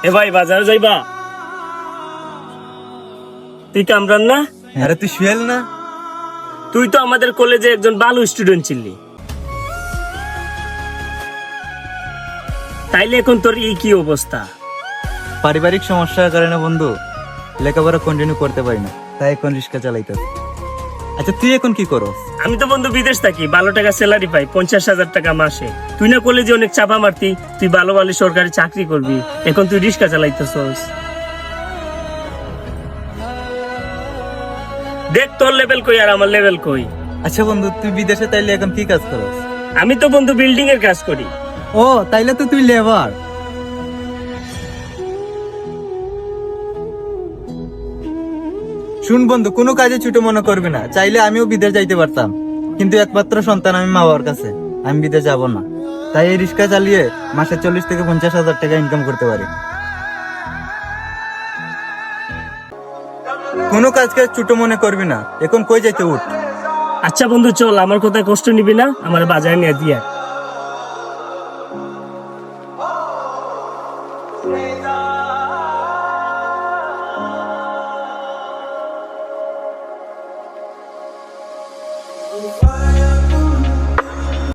এ ভাই বাজার যাইবা? তুই কামরান না? আরে তুই শুয়েল না? তুই তো আমাদের কলেজে একজন ভালো স্টুডেন্ট ছিলি, তাইলে এখন তোর এই কি অবস্থা? পারিবারিক সমস্যার কারণে বন্ধু লেখাপড়া কন্টিনিউ করতে পারি না, তাই এখন রিক্সা চালাইতেছি। আচ্ছা তুই এখন কি করস? আমি তো বন্ধু বিদেশ থাকি, ভালো টাকা স্যালারি পাই, 50,000 টাকা মাসে। তুই না কলেজে অনেক চাপা মারতি, তুই ভালো ভালো সরকারি চাকরি করবি, এখন তুই রিক্সা চালাইতেছস। দেখ তোর লেভেল কই আর আমার লেভেল কই। আচ্ছা বন্ধু তুই বিদেশে তাইলে এখন কি কাজ করস? আমি তো বন্ধু বিল্ডিং এর কাজ করি। ও তাইলে তো তুই লেবার। শুন বন্ধু, কোনো কাজে ছোট মনে করবি না, চাইলে আমিও বিদেশ যাইতে পারতাম, কিন্তু একমাত্র সন্তান আমি মা বাবার কাছে, আমি বিদেশ যাব না। তাই এই রিক্সা চালিয়ে মাসে 40 থেকে 50,000 টাকা ইনকাম করতে পারি। কোনো কাজকে ছোট মনে করবি না, এখন কই যাইতে উঠ। আচ্ছা বন্ধু চল, আমার কথায় কষ্ট নিবি না, আমার বাজারে নিয়ে দিয়া।